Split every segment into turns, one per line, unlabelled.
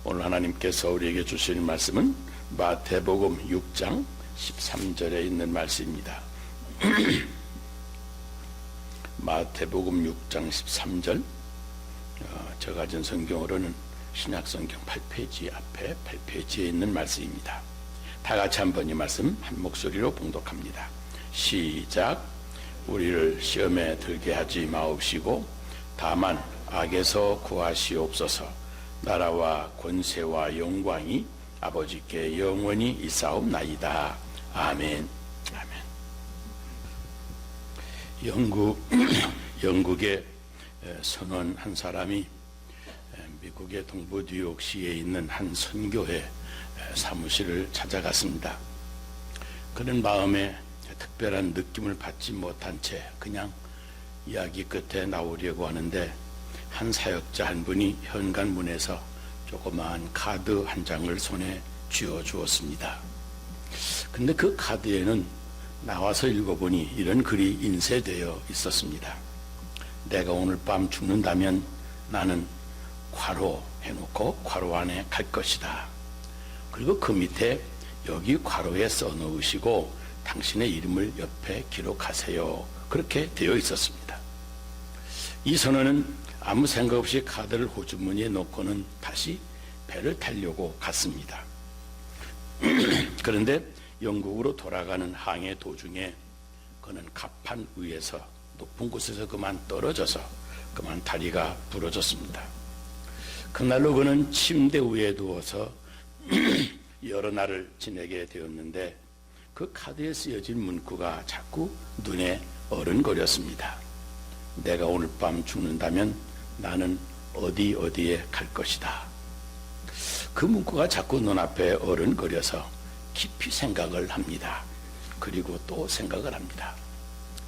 오늘 하나님께서 우리에게 주실 말씀은 마태복음 6장 13절에 있는 말씀입니다. 마태복음 6장 13절, 저 가진 성경으로는 신약성경 8페이지 앞에 8페이지에 있는 말씀입니다. 다 같이 한번 이 말씀 한 목소리로 봉독합니다. 시작. 우리를 시험에 들게 하지 마옵시고 다만 악에서 구하시옵소서. 나라와 권세와 영광이 아버지께 영원히 있사옵나이다. 아멘. 아멘. 영국의 선원 한 사람이 미국의 동부 뉴욕시에 있는 한 선교회 사무실을 찾아갔습니다. 그는 마음에 특별한 느낌을 받지 못한 채 그냥 이야기 끝에 나오려고 하는데 한 사역자 한 분이 현관문에서 조그마한 카드 한 장을 손에 쥐어 주었습니다. 근데 그 카드에는 나와서 읽어보니 이런 글이 인쇄되어 있었습니다. 내가 오늘 밤 죽는다면 나는 괄호 해놓고 괄호 안에 갈 것이다. 그리고 그 밑에 여기 괄호에 써놓으시고 당신의 이름을 옆에 기록하세요. 그렇게 되어 있었습니다. 이 선원은 아무 생각 없이 카드를 호주머니에 넣고는 다시 배를 타려고 갔습니다. 그런데 영국으로 돌아가는 항해 도중에 그는 갑판 위에서 높은 곳에서 그만 떨어져서 그만 다리가 부러졌습니다. 그날로 그는 침대 위에 누워서 여러 날을 지내게 되었는데 그 카드에 쓰여진 문구가 자꾸 눈에 어른거렸습니다. 내가 오늘 밤 죽는다면 나는 어디에 갈 것이다. 그 문구가 자꾸 눈앞에 어른거려서 깊이 생각을 합니다. 그리고 또 생각을 합니다.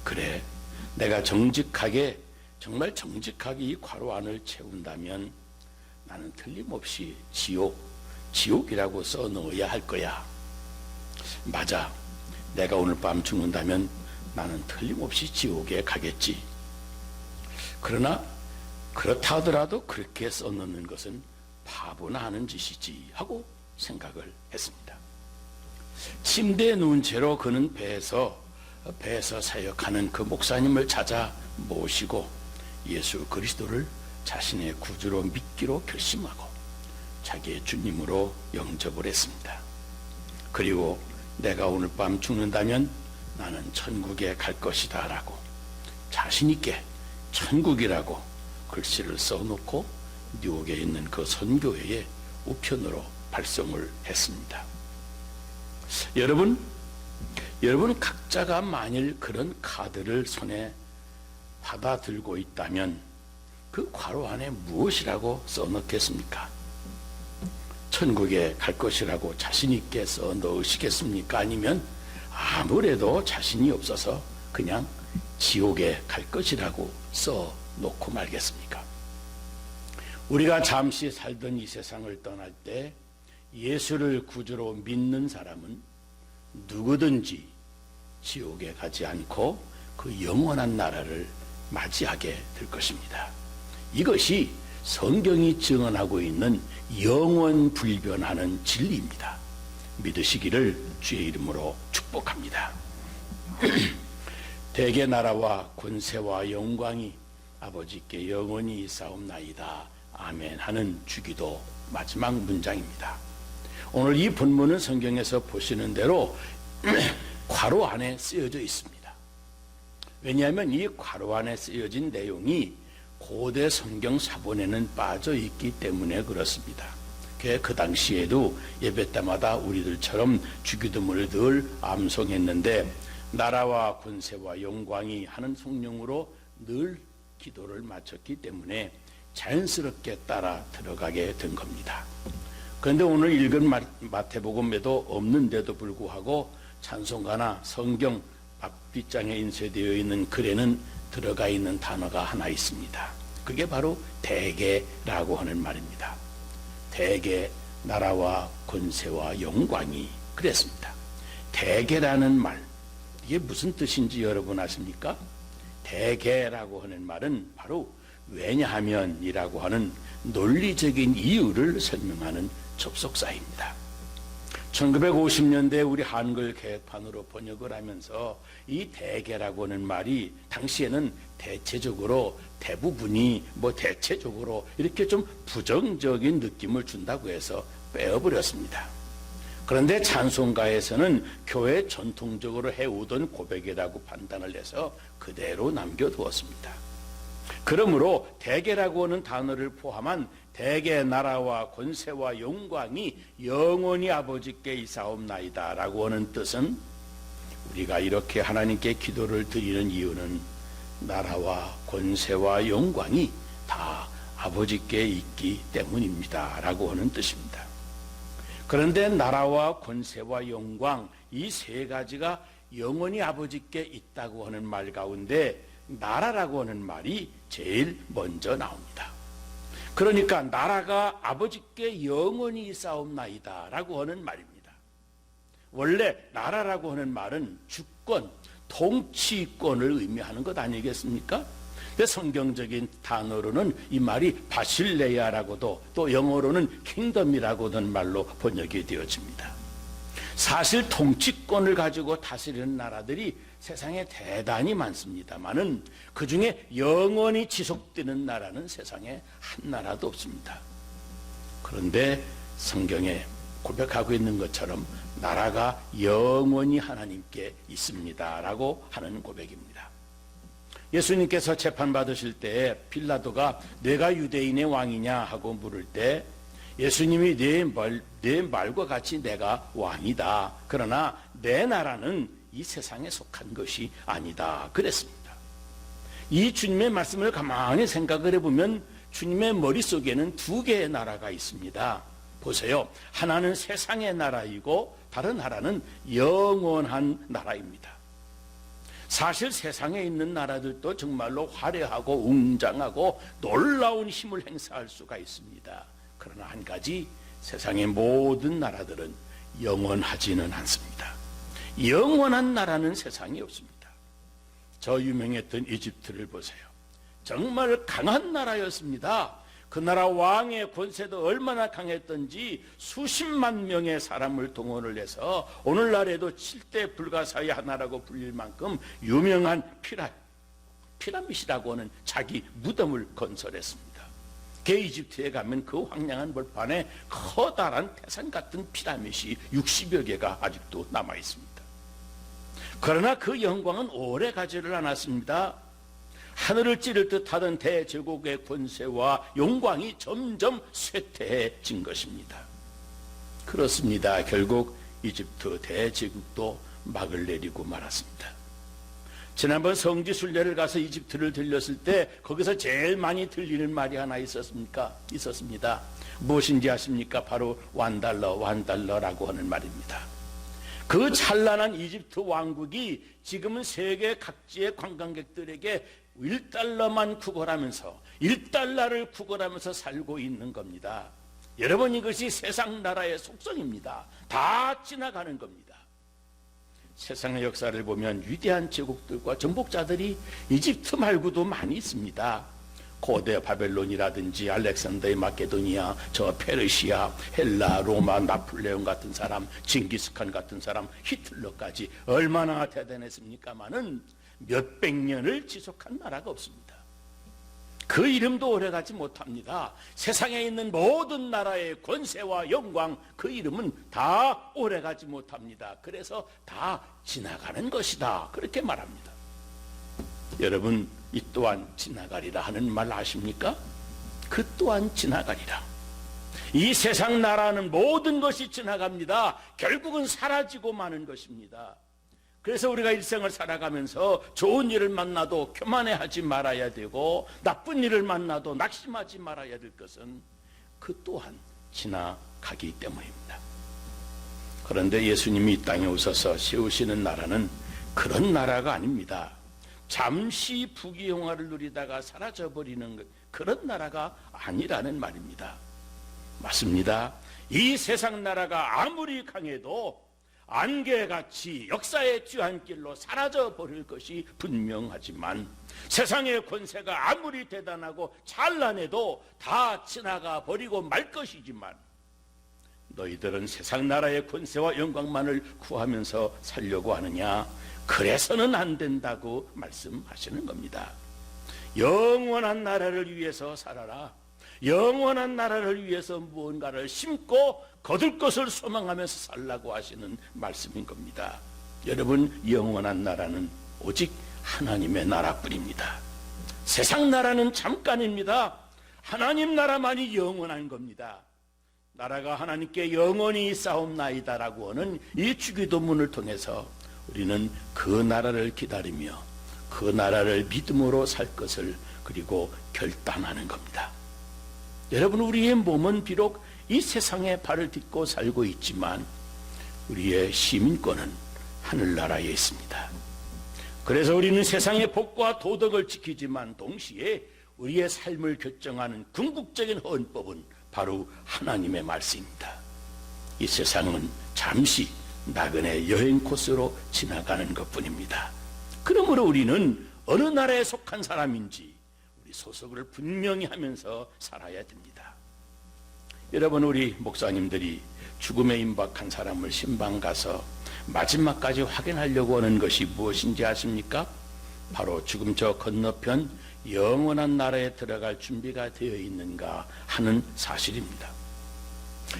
그래, 내가 정말 정직하게 이 괄호 안을 채운다면 나는 틀림없이 지옥이라고 써 넣어야 할 거야. 맞아, 내가 오늘 밤 죽는다면 나는 틀림없이 지옥에 가겠지. 그러나 그렇다 하더라도 그렇게 써놓는 것은 바보나 하는 짓이지 하고 생각을 했습니다. 침대에 누운 채로 그는 배에서 사역하는 그 목사님을 찾아 모시고 예수 그리스도를 자신의 구주로 믿기로 결심하고 자기의 주님으로 영접을 했습니다. 그리고 내가 오늘 밤 죽는다면 나는 천국에 갈 것이다 라고 자신 있게 천국이라고 글씨를 써놓고 뉴욕에 있는 그 선교회의 우편으로 발송을 했습니다. 여러분 각자가 만일 그런 카드를 손에 받아 들고 있다면 그 괄호 안에 무엇이라고 써넣겠습니까? 천국에 갈 것이라고 자신 있게 써 넣으시겠습니까? 아니면 아무래도 자신이 없어서 그냥 지옥에 갈 것이라고 써 놓고 말겠습니까? 우리가 잠시 살던 이 세상을 떠날 때 예수를 구주로 믿는 사람은 누구든지 지옥에 가지 않고 그 영원한 나라를 맞이하게 될 것입니다. 이것이 성경이 증언하고 있는 영원불변하는 진리입니다. 믿으시기를 주의 이름으로 축복합니다. 대개 나라와 권세와 영광이 아버지께 영원히 있사옵나이다. 아멘 하는 주기도 마지막 문장입니다. 오늘 이 본문은 성경에서 보시는 대로 괄호 안에 쓰여져 있습니다. 왜냐하면 이 괄호 안에 쓰여진 내용이 고대 성경 사본에는 빠져 있기 때문에 그렇습니다. 그 당시에도 예배 때마다 우리들처럼 주기도문을 늘 암송했는데 나라와 권세와 영광이 하는 성령으로 늘 기도를 마쳤기 때문에 자연스럽게 따라 들어가게 된 겁니다. 그런데 오늘 읽은 마태복음에도 없는데도 불구하고 찬송가나 성경 앞뒷장에 인쇄되어 있는 글에는 들어가 있는 단어가 하나 있습니다. 그게 바로 대개라고 하는 말입니다. 대개 나라와 권세와 영광이 그랬습니다. 대개라는 말, 이게 무슨 뜻인지 여러분 아십니까? 대개라고 하는 말은 바로 왜냐하면이라고 하는 논리적인 이유를 설명하는 접속사입니다. 1950년대 우리 한글 개혁판으로 번역을 하면서 이 대개라고 하는 말이 당시에는 대체적으로 대부분이 대체적으로 이렇게 좀 부정적인 느낌을 준다고 해서 빼어버렸습니다. 그런데 찬송가에서는 교회 전통적으로 해오던 고백이라고 판단을 해서 그대로 남겨두었습니다. 그러므로 대개라고 하는 단어를 포함한 대개 나라와 권세와 영광이 영원히 아버지께 있사옵나이다 라고 하는 뜻은 우리가 이렇게 하나님께 기도를 드리는 이유는 나라와 권세와 영광이 다 아버지께 있기 때문입니다 라고 하는 뜻입니다. 그런데 나라와 권세와 영광 이 세 가지가 영원히 아버지께 있다고 하는 말 가운데 나라라고 하는 말이 제일 먼저 나옵니다. 그러니까 나라가 아버지께 영원히 있사옵나이다 라고 하는 말입니다. 원래 나라라고 하는 말은 주권, 통치권을 의미하는 것 아니겠습니까? 성경적인 단어로는 이 말이 바실레야라고도 또 영어로는 킹덤이라고 하는 말로 번역이 되어집니다. 사실 통치권을 가지고 다스리는 나라들이 세상에 대단히 많습니다만은 그 중에 영원히 지속되는 나라는 세상에 한 나라도 없습니다. 그런데 성경에 고백하고 있는 것처럼 나라가 영원히 하나님께 있습니다라고 하는 고백입니다. 예수님께서 재판받으실 때 빌라도가 내가 유대인의 왕이냐 하고 물을 때 예수님이 내 말과 같이 내가 왕이다. 그러나 내 나라는 이 세상에 속한 것이 아니다. 그랬습니다. 이 주님의 말씀을 가만히 생각을 해보면 주님의 머릿속에는 두 개의 나라가 있습니다. 보세요. 하나는 세상의 나라이고 다른 하나는 영원한 나라입니다. 사실 세상에 있는 나라들도 정말로 화려하고 웅장하고 놀라운 힘을 행사할 수가 있습니다. 그러나 한 가지 세상의 모든 나라들은 영원하지는 않습니다. 영원한 나라는 세상에 없습니다. 저 유명했던 이집트를 보세요. 정말 강한 나라였습니다. 그 나라 왕의 권세도 얼마나 강했던지 수십만 명의 사람을 동원을 해서 오늘날에도 7대 불가사의 하나라고 불릴 만큼 유명한 피라밋이라고 하는 자기 무덤을 건설했습니다. 이집트에 가면 그 황량한 벌판에 커다란 태산 같은 피라밋이 60여 개가 아직도 남아 있습니다. 그러나 그 영광은 오래 가지를 않았습니다. 하늘을 찌를 듯 하던 대제국의 권세와 영광이 점점 쇠퇴해진 것입니다. 그렇습니다. 결국 이집트 대제국도 막을 내리고 말았습니다. 지난번 성지 순례를 가서 이집트를 들렸을 때 거기서 제일 많이 들리는 말이 하나 있었습니다. 무엇인지 아십니까? 바로 완달러라고 하는 말입니다. 그 찬란한 이집트 왕국이 지금은 세계 각지의 관광객들에게 1달러만 구걸하면서 1달러를 구걸하면서 살고 있는 겁니다. 여러분, 이것이 세상 나라의 속성입니다. 다 지나가는 겁니다. 세상의 역사를 보면 위대한 제국들과 정복자들이 이집트 말고도 많이 있습니다. 고대 바벨론이라든지 알렉산더의 마케도니아, 저 페르시아, 헬라, 로마, 나폴레옹 같은 사람, 징기스칸 같은 사람, 히틀러까지 얼마나 대단했습니까마는 몇백 년을 지속한 나라가 없습니다. 그 이름도 오래가지 못합니다. 세상에 있는 모든 나라의 권세와 영광, 그 이름은 다 오래가지 못합니다. 그래서 다 지나가는 것이다. 그렇게 말합니다. 여러분, 이 또한 지나가리라 하는 말 아십니까? 그 또한 지나가리라. 이 세상 나라는 모든 것이 지나갑니다. 결국은 사라지고 마는 것입니다. 그래서 우리가 일생을 살아가면서 좋은 일을 만나도 교만해하지 말아야 되고 나쁜 일을 만나도 낙심하지 말아야 될 것은 그 또한 지나가기 때문입니다. 그런데 예수님이 이 땅에 오셔서 세우시는 나라는 그런 나라가 아닙니다. 잠시 부귀영화를 누리다가 사라져버리는 그런 나라가 아니라는 말입니다. 맞습니다. 이 세상 나라가 아무리 강해도 안개같이 역사의 뒤안길로 사라져 버릴 것이 분명하지만, 세상의 권세가 아무리 대단하고 찬란해도 다 지나가 버리고 말 것이지만, 너희들은 세상 나라의 권세와 영광만을 구하면서 살려고 하느냐? 그래서는 안 된다고 말씀하시는 겁니다. 영원한 나라를 위해서 살아라. 영원한 나라를 위해서 무언가를 심고 거둘 것을 소망하면서 살라고 하시는 말씀인 겁니다. 여러분, 영원한 나라는 오직 하나님의 나라뿐입니다. 세상 나라는 잠깐입니다. 하나님 나라만이 영원한 겁니다. 나라가 하나님께 영원히 싸움나이다라고 하는 이 주기도문을 통해서 우리는 그 나라를 기다리며 그 나라를 믿음으로 살 것을 그리고 결단하는 겁니다. 여러분, 우리의 몸은 비록 이 세상에 발을 딛고 살고 있지만 우리의 시민권은 하늘나라에 있습니다. 그래서 우리는 세상의 복과 도덕을 지키지만 동시에 우리의 삶을 결정하는 궁극적인 헌법은 바로 하나님의 말씀입니다. 이 세상은 잠시 나그네 여행 코스로 지나가는 것뿐입니다. 그러므로 우리는 어느 나라에 속한 사람인지 우리 소속을 분명히 하면서 살아야 됩니다. 여러분, 우리 목사님들이 죽음에 임박한 사람을 신방 가서 마지막까지 확인하려고 하는 것이 무엇인지 아십니까? 바로 죽음 저 건너편 영원한 나라에 들어갈 준비가 되어 있는가 하는 사실입니다.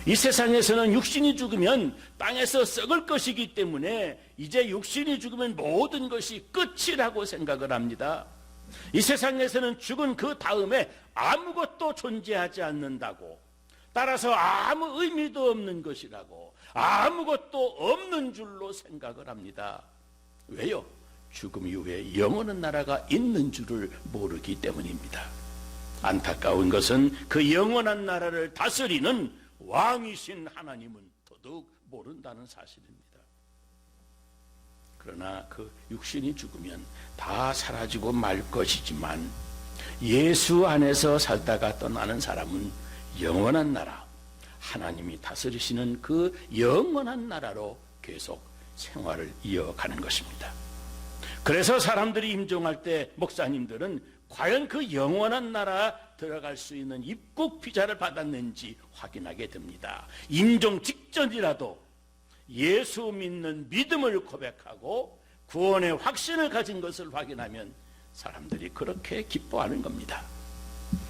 이 세상에서는 육신이 죽으면 땅에서 썩을 것이기 때문에 이제 육신이 죽으면 모든 것이 끝이라고 생각을 합니다. 이 세상에서는 죽은 그 다음에 아무것도 존재하지 않는다고, 따라서 아무 의미도 없는 것이라고, 아무것도 없는 줄로 생각을 합니다. 왜요? 죽음 이후에 영원한 나라가 있는 줄을 모르기 때문입니다. 안타까운 것은 그 영원한 나라를 다스리는 왕이신 하나님은 더더욱 모른다는 사실입니다. 그러나 그 육신이 죽으면 다 사라지고 말 것이지만 예수 안에서 살다가 떠나는 사람은 영원한 나라, 하나님이 다스리시는 그 영원한 나라로 계속 생활을 이어가는 것입니다. 그래서 사람들이 임종할 때 목사님들은 과연 그 영원한 나라 들어갈 수 있는 입국 비자를 받았는지 확인하게 됩니다. 임종 직전이라도 예수 믿는 믿음을 고백하고 구원의 확신을 가진 것을 확인하면 사람들이 그렇게 기뻐하는 겁니다.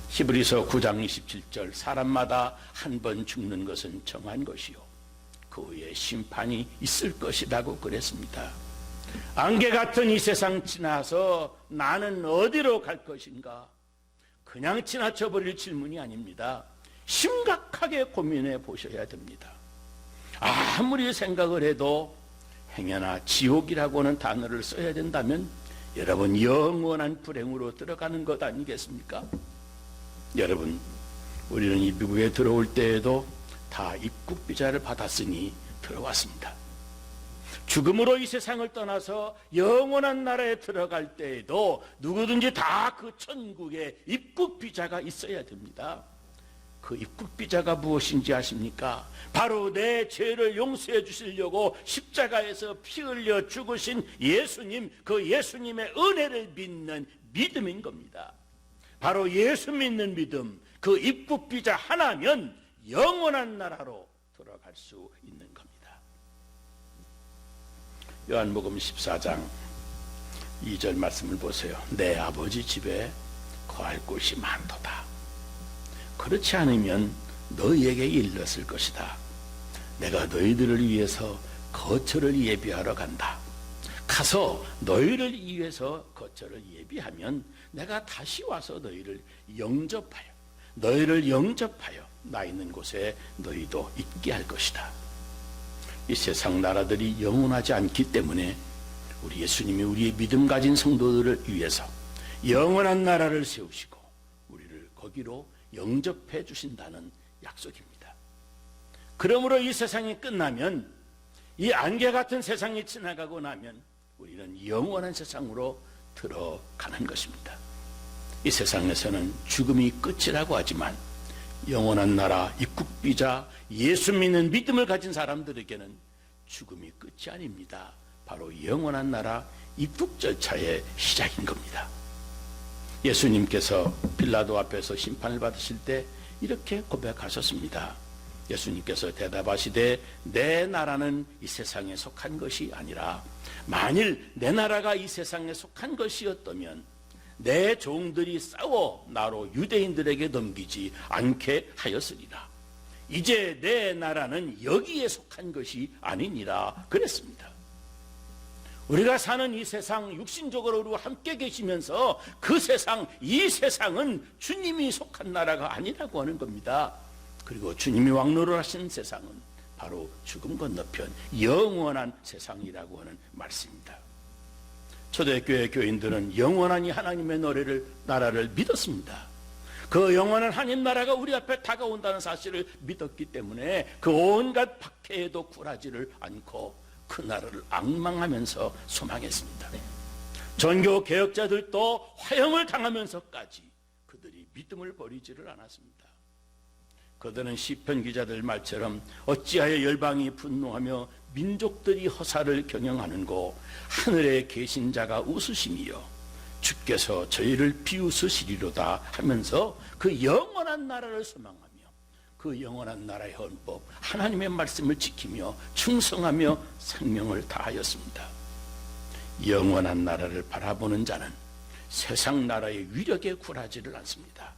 히브리서 9장 27절, 사람마다 한 번 죽는 것은 정한 것이요 그 후에 심판이 있을 것이라고 그랬습니다. 안개 같은 이 세상 지나서 나는 어디로 갈 것인가? 그냥 지나쳐 버릴 질문이 아닙니다. 심각하게 고민해 보셔야 됩니다. 아무리 생각을 해도 행여나 지옥이라고 하는 단어를 써야 된다면 여러분, 영원한 불행으로 들어가는 것 아니겠습니까? 여러분, 우리는 이 미국에 들어올 때에도 다 입국 비자를 받았으니 들어왔습니다. 죽음으로 이 세상을 떠나서 영원한 나라에 들어갈 때에도 누구든지 다 그 천국에 입국 비자가 있어야 됩니다. 그 입국 비자가 무엇인지 아십니까? 바로 내 죄를 용서해 주시려고 십자가에서 피 흘려 죽으신 예수님, 그 예수님의 은혜를 믿는 믿음인 겁니다. 바로 예수 믿는 믿음, 그 입국 비자 하나면 영원한 나라로 들어갈 수 있는 겁니다. 요한복음 14장 2절 말씀을 보세요. 내 아버지 집에 거할 곳이 많도다. 그렇지 않으면 너희에게 일렀을 것이다. 내가 너희들을 위해서 거처를 예비하러 간다. 가서 너희를 위해서 거처를 예비하면 내가 다시 와서 너희를 영접하여 나 있는 곳에 너희도 있게 할 것이다. 이 세상 나라들이 영원하지 않기 때문에 우리 예수님이 우리의 믿음 가진 성도들을 위해서 영원한 나라를 세우시고 우리를 거기로 영접해 주신다는 약속입니다. 그러므로 이 세상이 끝나면, 이 안개 같은 세상이 지나가고 나면 우리는 영원한 세상으로 들어가는 것입니다. 이 세상에서는 죽음이 끝이라고 하지만 영원한 나라 입국 비자, 예수 믿는 믿음을 가진 사람들에게는 죽음이 끝이 아닙니다. 바로 영원한 나라 입국 절차의 시작인 겁니다. 예수님께서 빌라도 앞에서 심판을 받으실 때 이렇게 고백하셨습니다. 예수님께서 대답하시되 내 나라는 이 세상에 속한 것이 아니라 만일 내 나라가 이 세상에 속한 것이었다면 내 종들이 싸워 나로 유대인들에게 넘기지 않게 하였으리라. 이제 내 나라는 여기에 속한 것이 아니니라 그랬습니다. 우리가 사는 이 세상 육신적으로 우리와 함께 계시면서 그 세상, 이 세상은 주님이 속한 나라가 아니라고 하는 겁니다. 그리고 주님이 왕노를 하신 세상은 바로 죽음 건너편 영원한 세상이라고 하는 말씀입니다. 초대교회 교인들은 영원한 이 하나님의 나라를 믿었습니다. 그 영원한 하나님 나라가 우리 앞에 다가온다는 사실을 믿었기 때문에 그 온갖 박해에도 굴하지를 않고 그 나라를 앙망하면서 소망했습니다. 전교 개혁자들도 화형을 당하면서까지 그들이 믿음을 버리지를 않았습니다. 그들은 시편 기자들 말처럼 어찌하여 열방이 분노하며 민족들이 허사를 경영하는고 하늘에 계신 자가 웃으심이여 주께서 저희를 비웃으시리로다 하면서 그 영원한 나라를 소망하며 그 영원한 나라의 헌법 하나님의 말씀을 지키며 충성하며 생명을 다하였습니다. 영원한 나라를 바라보는 자는 세상 나라의 위력에 굴하지를 않습니다.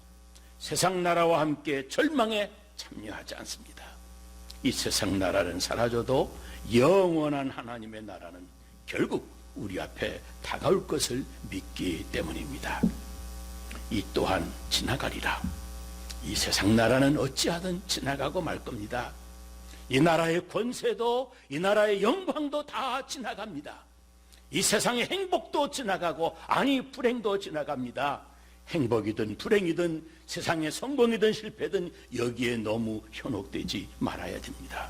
세상 나라와 함께 절망에 참여하지 않습니다. 이 세상 나라는 사라져도 영원한 하나님의 나라는 결국 우리 앞에 다가올 것을 믿기 때문입니다. 이 또한 지나가리라. 이 세상 나라는 어찌하든 지나가고 말 겁니다. 이 나라의 권세도 이 나라의 영광도 다 지나갑니다. 이 세상의 행복도 지나가고 아니 불행도 지나갑니다. 행복이든 불행이든 세상의 성공이든 실패든 여기에 너무 현혹되지 말아야 됩니다.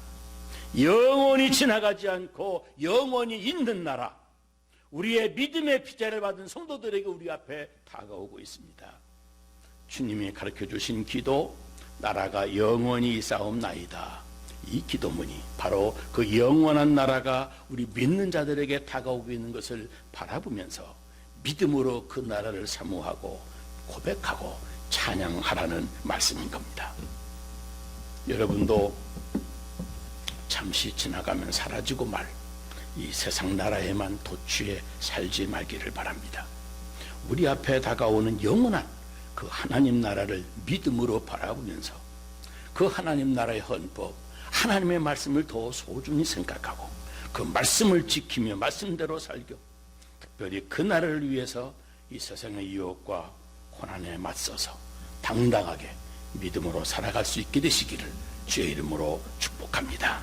영원히 지나가지 않고 영원히 있는 나라, 우리의 믿음의 피자를 받은 성도들에게 우리 앞에 다가오고 있습니다. 주님이 가르쳐 주신 기도, 나라가 영원히 싸움나이다. 이 기도문이 바로 그 영원한 나라가 우리 믿는 자들에게 다가오고 있는 것을 바라보면서 믿음으로 그 나라를 사모하고 고백하고 찬양하라는 말씀인 겁니다. 여러분도 잠시 지나가면 사라지고 말 이 세상 나라에만 도취해 살지 말기를 바랍니다. 우리 앞에 다가오는 영원한 그 하나님 나라를 믿음으로 바라보면서 그 하나님 나라의 헌법, 하나님의 말씀을 더 소중히 생각하고 그 말씀을 지키며 말씀대로 살고 특별히 그 나라를 위해서 이 세상의 유혹과 고난에 맞서서 당당하게 믿음으로 살아갈 수 있게 되시기를 주의 이름으로 축복합니다.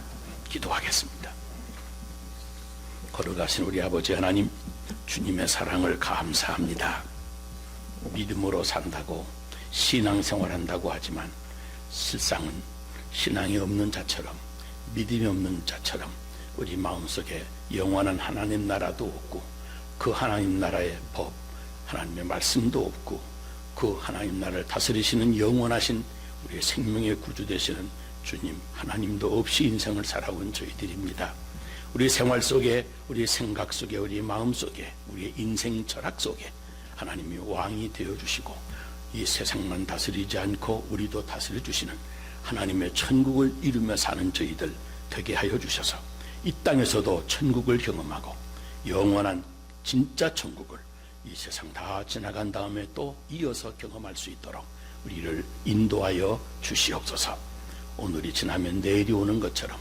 기도하겠습니다. 걸어가신 우리 아버지 하나님, 주님의 사랑을 감사합니다. 믿음으로 산다고 신앙생활한다고 하지만 실상은 신앙이 없는 자처럼 믿음이 없는 자처럼 우리 마음속에 영원한 하나님 나라도 없고 그 하나님 나라의 법, 하나님의 말씀도 없고 그 하나님 나라를 다스리시는 영원하신 우리의 생명의 구주 되시는 주님 하나님도 없이 인생을 살아온 저희들입니다. 우리 생활 속에, 우리 생각 속에, 우리 마음 속에, 우리의 인생 철학 속에 하나님이 왕이 되어주시고 이 세상만 다스리지 않고 우리도 다스려주시는 하나님의 천국을 이루며 사는 저희들 되게 하여 주셔서 이 땅에서도 천국을 경험하고 영원한 진짜 천국을 이 세상 다 지나간 다음에 또 이어서 경험할 수 있도록 우리를 인도하여 주시옵소서. 오늘이 지나면 내일이 오는 것처럼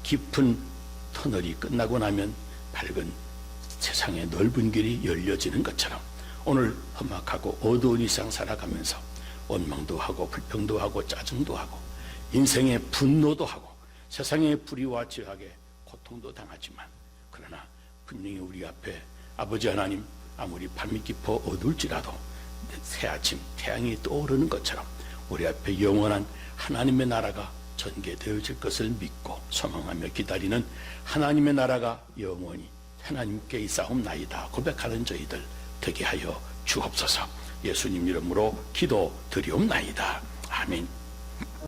깊은 터널이 끝나고 나면 밝은 세상의 넓은 길이 열려지는 것처럼 오늘 험악하고 어두운 이상 살아가면서 원망도 하고 불평도 하고 짜증도 하고 인생의 분노도 하고 세상의 불의와 죄악에 고통도 당하지만 그러나 분명히 우리 앞에 아버지 하나님 아무리 밤이 깊어 어두울지라도 새 아침 태양이 떠오르는 것처럼 우리 앞에 영원한 하나님의 나라가 전개되어질 것을 믿고 소망하며 기다리는 하나님의 나라가 영원히 하나님께 있사옵나이다 고백하는 저희들 되게 하여 주옵소서. 예수님 이름으로 기도 드리옵나이다. 아멘.